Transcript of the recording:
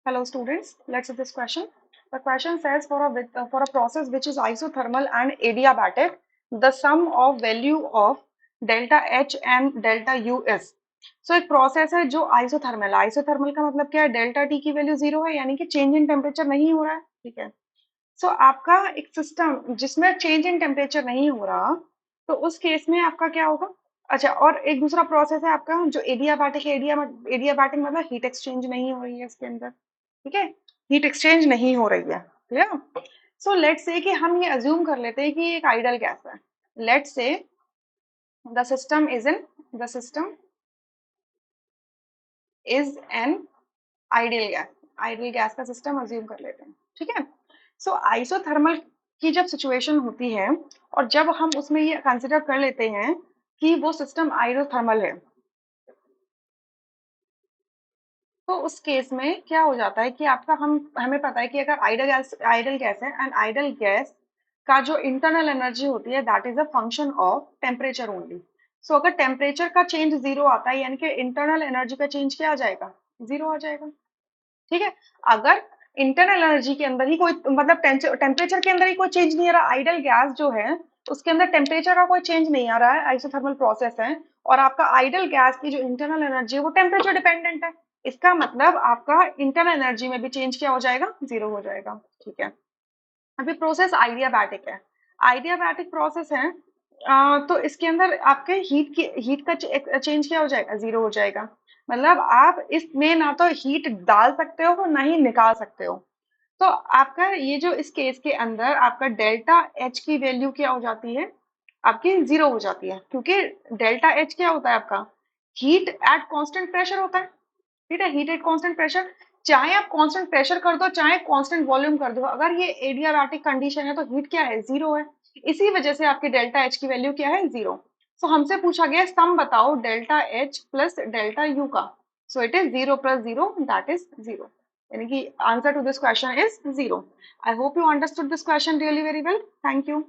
Hello students, let's see this question. The question says for a process which is isothermal and adiabatic, the sum of value of delta H and delta U is. So एक process है जो isothermal है. Isothermal का मतलब क्या है? Delta T की value zero है, यानी कि चेंज इन टेम्परेचर नहीं हो रहा है. ठीक है. सो आपका एक सिस्टम जिसमें चेंज इन टेम्परेचर नहीं हो रहा, तो उस केस में आपका क्या होगा? अच्छा, और एक दूसरा प्रोसेस है आपका जो एडियाबैटिक है. एडियाबैटिक मतलब हीट एक्सचेंज नहीं हो रही है इसके अंदर. ठीक है, हीट एक्सचेंज नहीं हो रही है. क्लियर? सो लेट्स से कि हम ये अज्यूम कर लेते हैं कि ये एक आइडल गैस है. Let's say the system is an ideal gas. Ideal gas का सिस्टम अज्यूम कर लेते हैं. ठीक है. सो आइसोथर्मल की जब सिचुएशन होती है और जब हम उसमें ये कंसिडर कर लेते हैं कि वो सिस्टम आइसोथर्मल है, तो उस केस में क्या हो जाता है कि आपका हमें पता है कि अगर आइडल गैस है, एंड आइडल गैस का जो इंटरनल एनर्जी होती है that is a function of temperature only. So अगर टेम्परेचर का चेंज जीरो आता है, यानी कि इंटरनल एनर्जी का चेंज क्या आ जाएगा? जीरो आ जाएगा. ठीक है. अगर इंटरनल एनर्जी के अंदर ही कोई मतलब टेम्परेचर के अंदर ही कोई चेंज नहीं आ रहा, आइडल गैस जो है उसके अंदर टेम्परेचर का कोई चेंज नहीं आ रहा है, आइसोथर्मल प्रोसेस है, और आपका आइडल गैस की जो इंटरनल एनर्जी है वो टेम्परेचर डिपेंडेंट है, इसका मतलब आपका इंटरनल एनर्जी में भी चेंज क्या हो जाएगा? जीरो हो जाएगा. ठीक है. अभी प्रोसेस आइडियाबैटिक है. आइडियाबैटिक प्रोसेस है. तो इसके अंदर आपके हीट का चेंज क्या हो जाएगा? जीरो हो जाएगा. मतलब आप इसमें ना तो हीट डाल सकते हो ना ही निकाल सकते हो. तो आपका ये जो इस केस के अंदर आपका डेल्टा एच की वैल्यू क्या हो जाती है? आपकी जीरो हो जाती है, क्योंकि डेल्टा एच क्या होता है आपका? हीट एट कांस्टेंट प्रेशर होता है. ठीक है, हीट एट कांस्टेंट प्रेशर. चाहे आप कांस्टेंट प्रेशर कर दो चाहे कांस्टेंट वॉल्यूम कर दो, अगर ये एडियाबैटिक कंडीशन है तो हीट क्या है? जीरो है. इसी वजह से आपके डेल्टा एच की वैल्यू क्या है? जीरो. सो हमसे पूछा गया सम बताओ delta H plus delta U का. So it is zero plus zero, that is zero. यानी कि answer to this question is zero. I hope you understood this question really very well. Thank you.